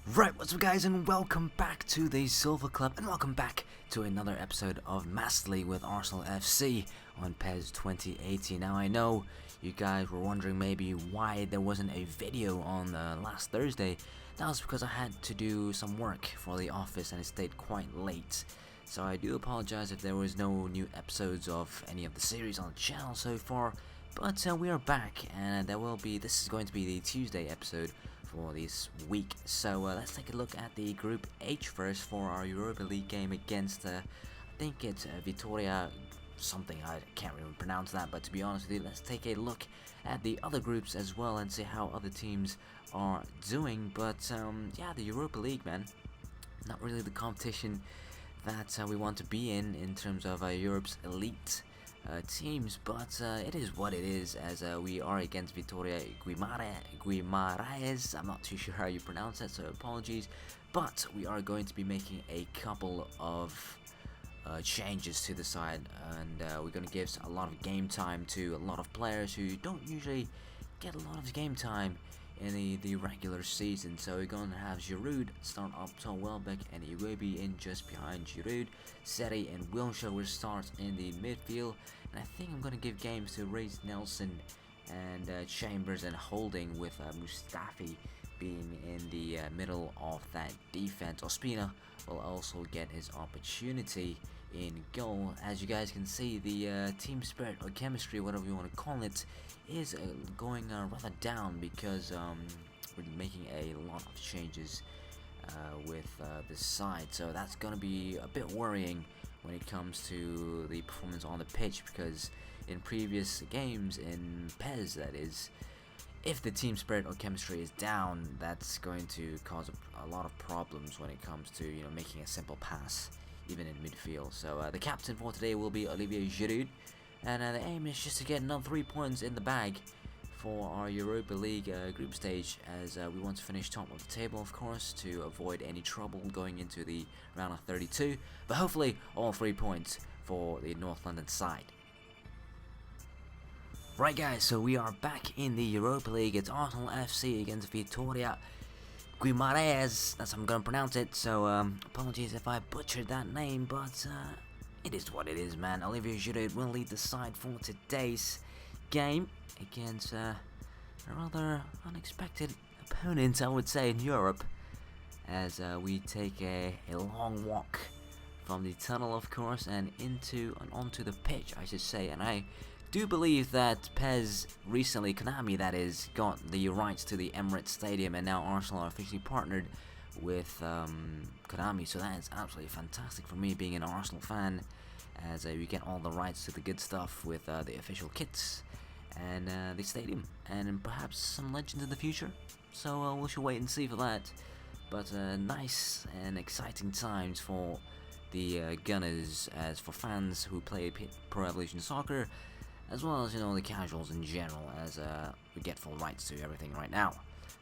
Right, what's up guys, and welcome back to the Silver Club, and welcome back to another episode of Masterly with Arsenal FC on PES 2018. Now I know you guys were wondering maybe why there wasn't a video on last Thursday. That was because I had to do some work for the office and it stayed quite late. So I do apologize if there was no new episodes of any of the series on the channel so far. But we are back, and this is going to be the Tuesday episode for this week. So let's take a look at the Group H first for our Europa League game against, I think it's Vitória something, I can't even pronounce that, but to be honest with you, let's take a look at the other groups as well and see how other teams are doing. But yeah, the Europa League, man, not really the competition that we want to be in terms of Europe's elite teams, but it is what it is, as we are against Vitória Guimarães. I'm not too sure how you pronounce that, so apologies, but we are going to be making a couple of changes to the side, and we're going to give a lot of game time to a lot of players who don't usually get a lot of game time in the regular season. So we're going to have Giroud start up top, Welbeck and Iwobi in just behind Giroud. Seri and Wilshere will start in the midfield, and I think I'm going to give games to Reece Nelson and Chambers and Holding, with Mustafi being in the middle of that defense. Ospina will also get his opportunity in goal. As you guys can see, the team spirit or chemistry, whatever you want to call it, is going rather down because we're making a lot of changes with this side, so that's going to be a bit worrying when it comes to the performance on the pitch, because in previous games in PES, that is, if the team spirit or chemistry is down, that's going to cause a lot of problems when it comes to, you know, making a simple pass even in midfield. So the captain for today will be Olivier Giroud, and the aim is just to get another 3 points in the bag for our Europa League group stage, as we want to finish top of the table, of course, to avoid any trouble going into the round of 32, but hopefully all 3 points for the North London side. Right guys, so we are back in the Europa League. It's Arsenal FC against Vitória Guimarães, that's how I'm going to pronounce it, so apologies if I butchered that name, but it is what it is, man. Olivier Giroud will lead the side for today's game against a rather unexpected opponent, I would say, in Europe, as we take a long walk from the tunnel, of course, and onto the pitch, I should say. And I do believe that PES recently, Konami that is, got the rights to the Emirates Stadium, and now Arsenal are officially partnered with Konami, so that is absolutely fantastic for me, being an Arsenal fan, as we get all the rights to the good stuff with the official kits and the stadium, and perhaps some legends in the future. So we should wait and see for that. But nice and exciting times for the Gunners, as for fans who play Pro Evolution Soccer, as well as, you know, the casuals in general, as we get full rights to everything right now.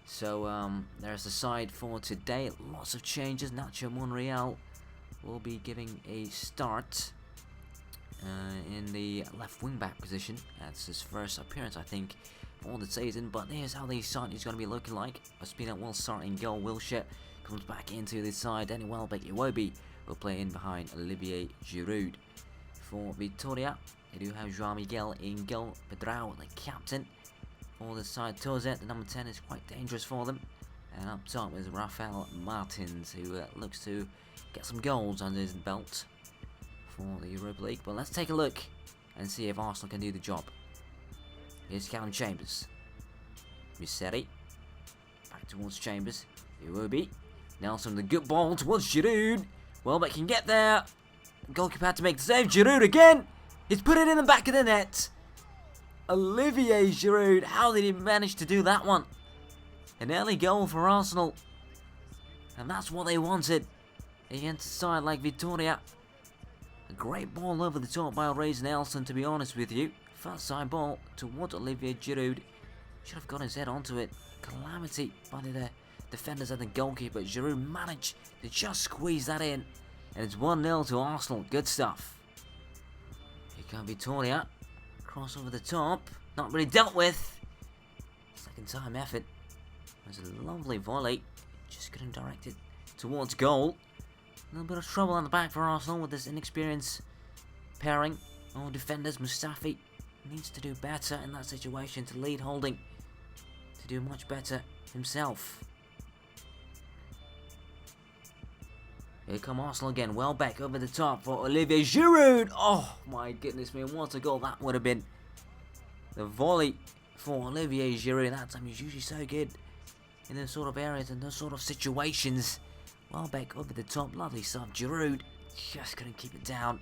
So there's the side for today. Lots of changes. Nacho Monreal will be giving a start in the left wing back position. That's his first appearance, I think, for the season. But here's how the side is going to be looking like. Ospina will start in goal. Wilshere comes back into the side. Danny Welbeck, Iwobi will play in behind Olivier Giroud. For Vitória, they do have João Miguel in goal. Pedrao, the captain. For the side, Tozet, the number 10, is quite dangerous for them. And up top is Rafael Martins, who looks to get some goals under his belt for the Europa League. But let's take a look and see if Arsenal can do the job. Here's Callum Chambers. Seri. Back towards Chambers. Iwobi. Nelson, the good ball towards Giroud. Welbeck can get there. The goalkeeper had to make the save. Giroud again. He's put it in the back of the net. Olivier Giroud, how did he manage to do that one? An early goal for Arsenal, and that's what they wanted against a side like Vitória. A great ball over the top by Reece Nelson, to be honest with you. First side ball towards Olivier Giroud. Should have got his head onto it. Calamity by the defenders and the goalkeeper. Giroud managed to just squeeze that in, and it's 1-0 to Arsenal. Good stuff. Here comes Vitória. Cross over the top. Not really dealt with. Second time effort. There's a lovely volley just couldn't direct it towards goal. A little bit of trouble on the back for Arsenal with this inexperienced pairing. All defenders, Mustafi needs to do better in that situation to lead Holding to do much better himself. Here come Arsenal again. Welbeck over the top for Olivier Giroud. Oh my goodness me, what a goal that would have been. The volley for Olivier Giroud. That time he's usually so good in those sort of areas and those sort of situations. Welbeck over the top. Lovely stuff. Giroud just couldn't keep it down.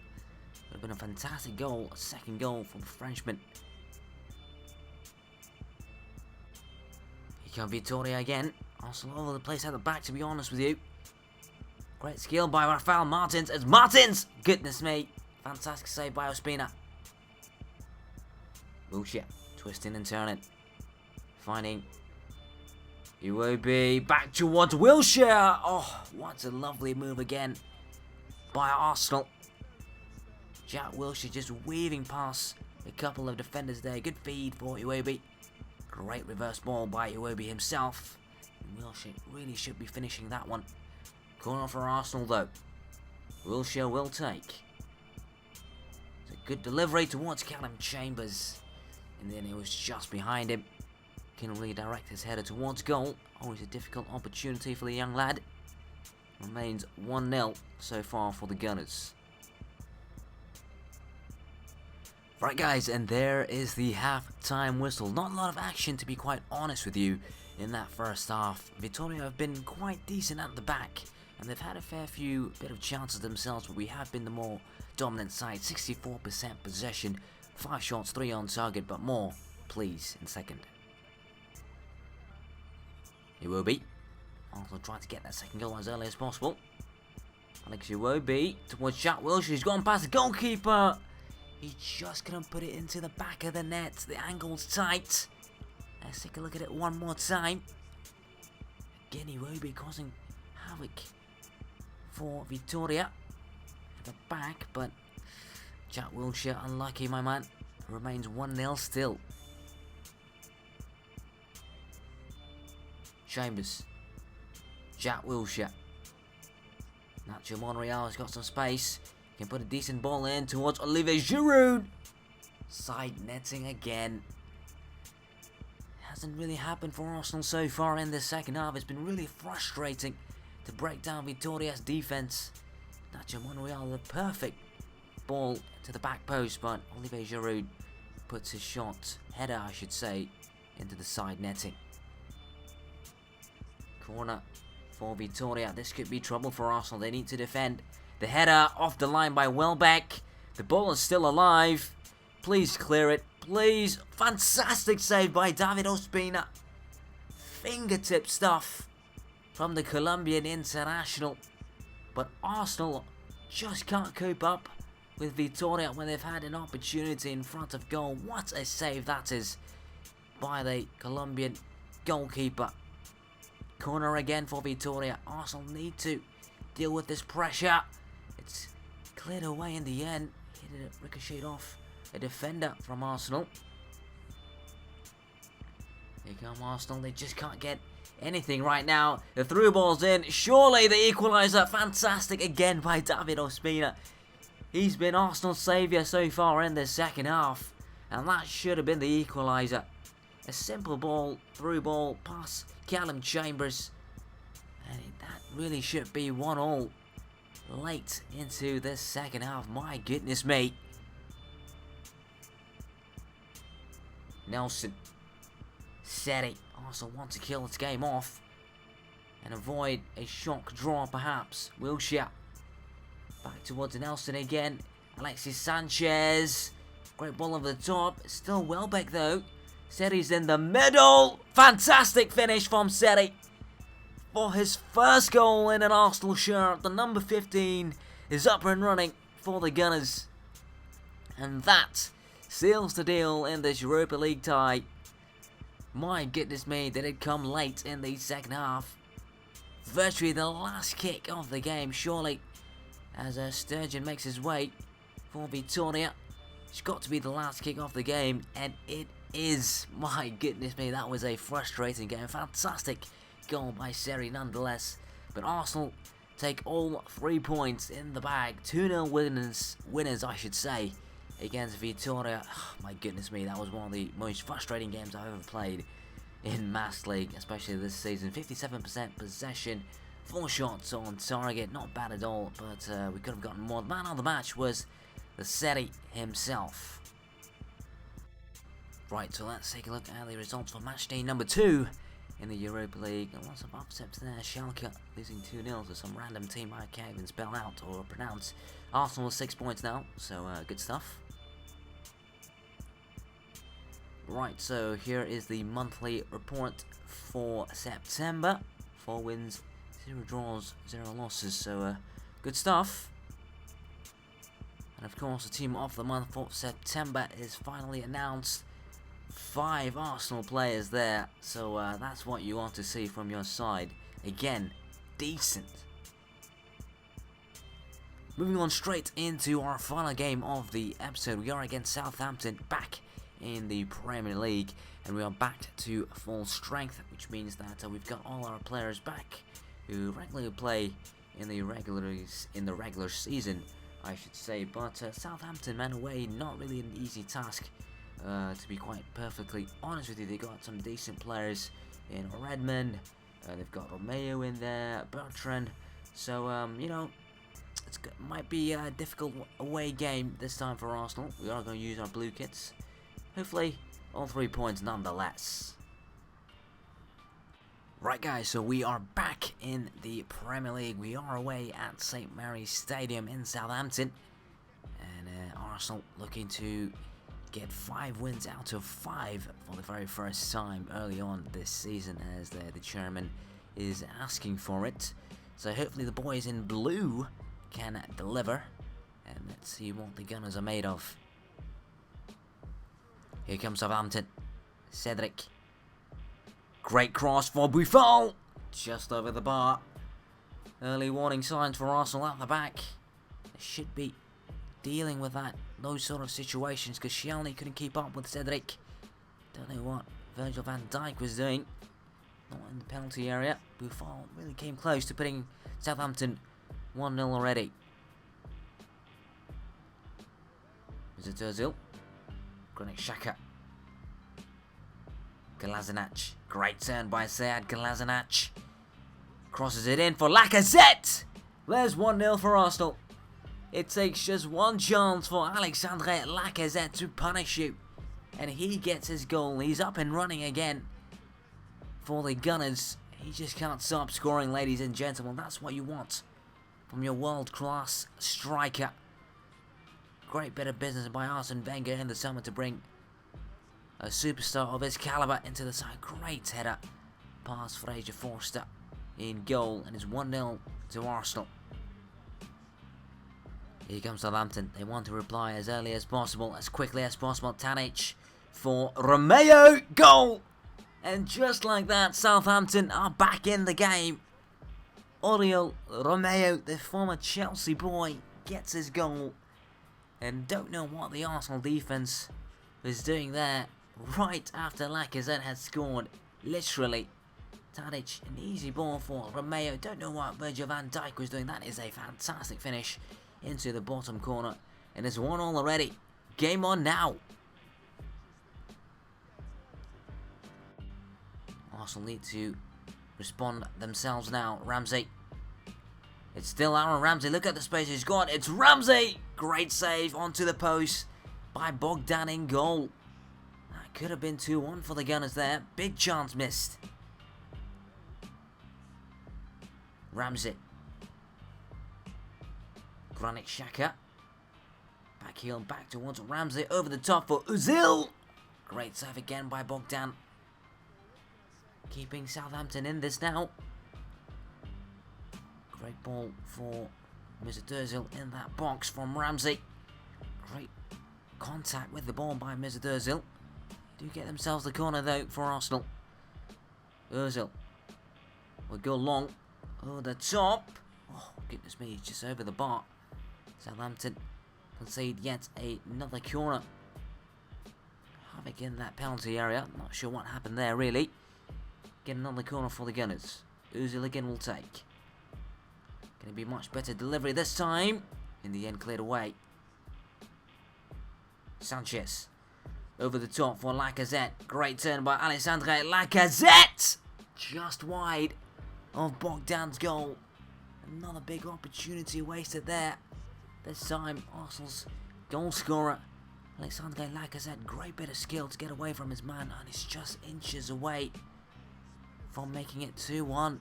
Would have been a fantastic goal. A second goal for the Frenchman. Here comes Vittoria again. Arsenal all over the place at the back, to be honest with you. Great skill by Rafael Martins. It's Martins! Goodness me. Fantastic save by Ospina. Wilshere twisting and turning. Finding Iwobi. Back towards Wilshere. Oh, what a lovely move again by Arsenal. Jack Wilshere just weaving past a couple of defenders there. Good feed for Iwobi. Great reverse ball by Iwobi himself. And Wilshere really should be finishing that one. Corner for Arsenal though. Wilshere will take. It's a good delivery towards Callum Chambers. And then it was just behind him. Can redirect his header towards goal. Always a difficult opportunity for the young lad. Remains 1-0 so far for the Gunners. Right guys, and there is the half-time whistle. Not a lot of action, to be quite honest with you, in that first half. Vittoria have been quite decent at the back. And they've had a fair few bit of chances themselves, but we have been the more dominant side. 64% possession, 5 shots, 3 on target, but more, please, in second. Iwobi. Also trying to get that second goal as early as possible. Alex Iwobi towards Jack Wilshere. He's gone past the goalkeeper. He just couldn't put it into the back of the net. The angle's tight. Let's take a look at it one more time. Again, Iwobi causing havoc for Vittoria at the back, but Jack Wilshere unlucky, my man. Remains 1-0 still. Chambers. Jack Wilshere. Nacho Monreal has got some space. Can put a decent ball in towards Olivier Giroud. Side netting again. Hasn't really happened for Arsenal so far in this second half. It's been really frustrating to break down Vittoria's defense. Nacho Monreal, the perfect ball to the back post, but Olivier Giroud puts his shot, header I should say, into the side netting. Corner for Vittoria. This could be trouble for Arsenal. They need to defend. The header off the line by Welbeck. The ball is still alive. Please clear it. Please. Fantastic save by David Ospina. Fingertip stuff from the Colombian international. But Arsenal just can't cope up with Vittoria when they've had an opportunity in front of goal. What a save that is by the Colombian goalkeeper. Corner again for Vittoria. Arsenal need to deal with this pressure. It's cleared away in the end. Hit it ricocheted off a defender from Arsenal. Here come Arsenal. They just can't get anything right now. The through ball's in. Surely the equaliser. Fantastic again by David Ospina. He's been Arsenal's saviour so far in the second half. And that should have been the equaliser. A simple ball, through ball, past Callum Chambers. And that really should be 1-1 late into the second half. My goodness me. Nelson. Seri. Arsenal want to kill this game off and avoid a shock draw perhaps. Wilshere. Back towards Nelson again. Alexis Sanchez. Great ball over the top. Still Welbeck though. Seri's in the middle. Fantastic finish from Seri for his first goal in an Arsenal shirt. The number 15 is up and running for the Gunners. And that seals the deal in this Europa League tie. My goodness me, did it come late in the second half. Virtually the last kick of the game, surely, as Sturgeon makes his way for Vittoria. It's got to be the last kick of the game, and it is. My goodness me, that was a frustrating game. Fantastic goal by Seri nonetheless. But Arsenal take all 3 points in the bag. 2-0 winners, I should say, against Vitoria. Oh, my goodness me, that was one of the most frustrating games I've ever played in Mass League, especially this season. 57% possession, 4 shots on target, not bad at all, but we could have gotten more. The man of the match was the Seri himself. Right, so let's take a look at the results for match day number 2 in the Europa League. And lots of upsets there. Schalke losing 2-0 to some random team I can't even spell out or pronounce. Arsenal with 6 points now, so good stuff. Right, so here is the monthly report for September. 4 wins, 0 draws, 0 losses, so good stuff. And of course, the team of the month for September is finally announced. 5 Arsenal players there, so that's what you want to see from your side. Again, decent. Moving on straight into our final game of the episode. We are against Southampton, back in the Premier League, and we are back to full strength, which means that we've got all our players back who regularly play in the regular season, I should say. But Southampton, man, away, not really an easy task. To be quite perfectly honest with you, they got some decent players in Redmond. They've got Romeo in there, Bertrand. So you know, might be a difficult away game this time for Arsenal. We are going to use our blue kits. Hopefully, all 3 points nonetheless. Right, guys, so we are back in the Premier League. We are away at St Mary's Stadium in Southampton, and Arsenal looking to get 5 wins out of 5 for the very first time early on this season, as the chairman is asking for it. So hopefully the boys in blue can deliver, and let's see what the Gunners are made of. Here comes Southampton. Cedric. Great cross for Buffon, just over the bar. Early warning signs for Arsenal at the back. They should be dealing with those sort of situations, because Shelny couldn't keep up with Cedric. Don't know what Virgil van Dijk was doing. Not in the penalty area. Buffon really came close to putting Southampton 1-0 already. Is it Ozil? Granit Xhaka. Kolasinac. Great turn by Sead Kolasinac. Crosses it in for Lacazette. There's 1-0 for Arsenal. It takes just one chance for Alexandre Lacazette to punish you, and he gets his goal. He's up and running again for the Gunners. He just can't stop scoring, ladies and gentlemen. That's what you want from your world-class striker. Great bit of business by Arsene Wenger in the summer to bring a superstar of his caliber into the side. Great header past Fraser Forster in goal, and it's 1-0 to Arsenal. Here comes Southampton. They want to reply as early as possible, as quickly as possible. Dijk for Romeo. Goal! And just like that, Southampton are back in the game. Oriol Romeo, the former Chelsea boy, gets his goal. And don't know what the Arsenal defense was doing there right after Lacazette had scored. Literally. Tadic, an easy ball for Romeo. Don't know what Virgil van Dijk was doing. That is a fantastic finish into the bottom corner, and it's 1-1 already. Game on now. Arsenal need to respond themselves now. Ramsey. It's still Aaron Ramsey. Look at the space he's got. It's Ramsey. Great save onto the post by Bogdan in goal. That could have been 2-1 for the Gunners there. Big chance missed. Ramsey. Granit Xhaka. Back heel, back towards Ramsey. Over the top for Ozil. Great save again by Bogdan. Keeping Southampton in this now. Great ball for Mr. Ozil in that box from Ramsey. Great contact with the ball by Mr. Ozil. Do get themselves the corner though for Arsenal. Ozil will go long. Over the top. Oh, goodness me, he's just over the bar. Southampton concede yet another corner. Havoc in that penalty area. Not sure what happened there, really. Get another corner for the Gunners. Ozil again will take. Gonna be much better delivery this time. In the end, cleared away. Sanchez. Over the top for Lacazette. Great turn by Alexandre Lacazette! Just wide of Bogdan's goal. Another big opportunity wasted there. This time, Arsenal's goal scorer, Alexandre Lacazette, great bit of skill to get away from his man, and he's just inches away from making it 2-1.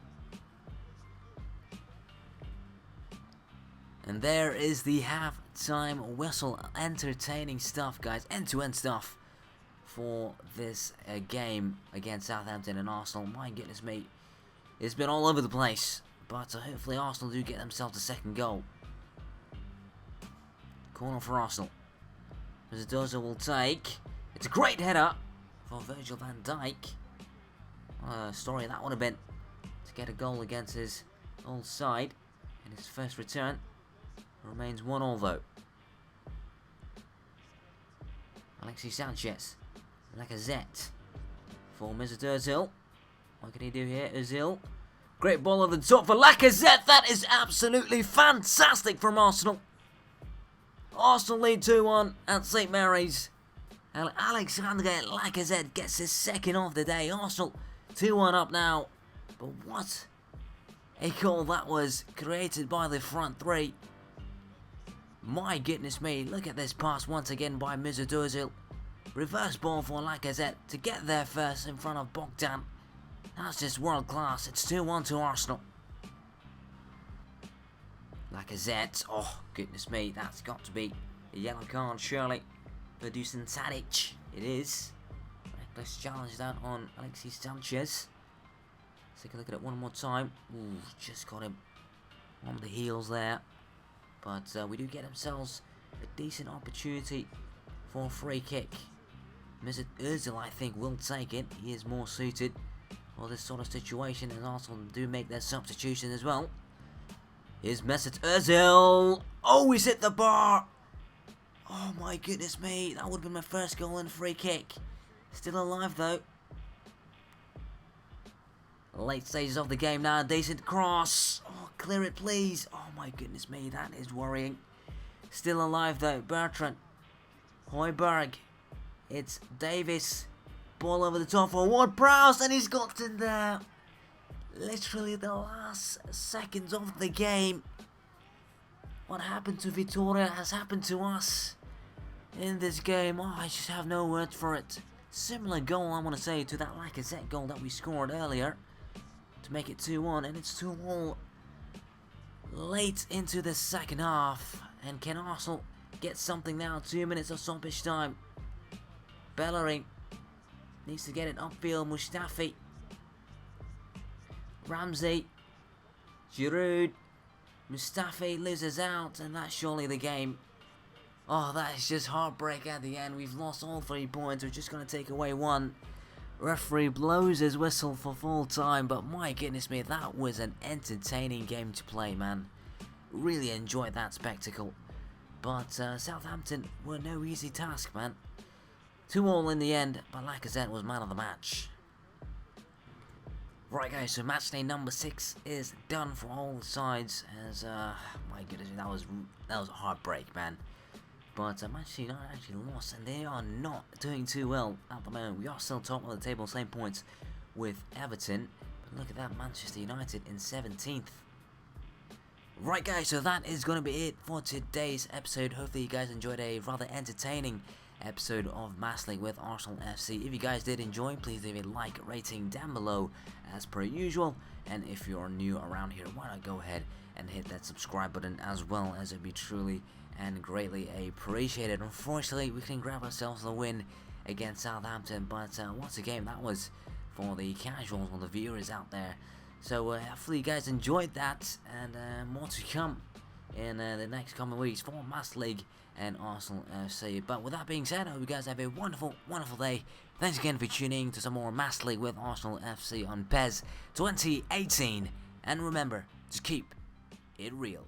And there is the half-time whistle. Entertaining stuff, guys. End-to-end stuff for this game against Southampton and Arsenal. My goodness me. It's been all over the place. But hopefully Arsenal do get themselves a second goal. Corner for Arsenal. Ozil will take. It's a great header for Virgil van Dijk. Story that would have been to get a goal against his old side in his first return. Remains 1-1 though. Alexis Sanchez. Lacazette. For Mesut Ozil. What can he do here? Ozil. Great ball over the top for Lacazette. That is absolutely fantastic from Arsenal. Arsenal lead 2-1 at St Mary's. And Alexandre Lacazette gets his second of the day. Arsenal 2-1 up now. But what a goal that was, created by the front three. My goodness me, look at this pass once again by Mesut Ozil. Reverse ball for Lacazette to get there first in front of Bogdan. That's just world class. It's 2-1 to Arsenal. Lacazette. Oh, goodness me. That's got to be a yellow card, surely. For Dusan Tadic. It is. Reckless challenge down on Alexis Sanchez. Let's take a look at it one more time. Ooh, just got him on the heels there. But we do get ourselves a decent opportunity for a free kick. Mesut Ozil, I think, will take it. He is more suited for this sort of situation, and Arsenal do make their substitution as well. Here's Mesut Ozil. Oh, he's hit the bar. Oh my goodness me. That would have been my first goal in a free kick. Still alive though. Late stages of the game now. Decent cross. Oh, clear it please. Oh my goodness me. That is worrying. Still alive though. Bertrand. Højbjerg. It's Davis. Ball over the top for Ward-Prowse, and he's got in there. Literally the last seconds of the game. What happened to Vitória has happened to us in this game. Oh, I just have no words for it. Similar goal, I want to say, to that Lacazette goal that we scored earlier to make it 2-1, and it's 2-all late into the second half. And can Arsenal get something now? 2 minutes of stoppage time. Bellerin needs to get it upfield. Mustafi. Ramsey. Giroud. Mustafi loses out, and that's surely the game. Oh, that is just heartbreak at the end. We've lost all 3 points. We're just going to take away 1. Referee blows his whistle for full time, but my goodness me, that was an entertaining game to play, man. Really enjoyed that spectacle. But Southampton were no easy task, man. 2-all in the end, but Lacazette was man of the match. Right guys, so match day number 6 is done for all sides, as my goodness, that was a heartbreak, man. But Manchester United actually lost, and they are not doing too well at the moment. We are still top of the table, same points with Everton, but look at that, Manchester United in 17th. Right guys, so that is going to be it for today's episode. Hopefully you guys enjoyed a rather entertaining episode of Mass League with Arsenal FC. If you guys did enjoy, please leave a like rating down below as per usual, and if you're new around here, why not go ahead and hit that subscribe button as well, as it'd be truly and greatly appreciated. Unfortunately, we couldn't grab ourselves the win against Southampton, but once again, that was for the casuals or the viewers out there. So hopefully you guys enjoyed that, and more to come in the next coming weeks for Mass League and Arsenal FC. But with that being said, I hope you guys have a wonderful, wonderful day. Thanks again for tuning in to some more Mass League with Arsenal FC on PES 2018. And remember, just keep it real.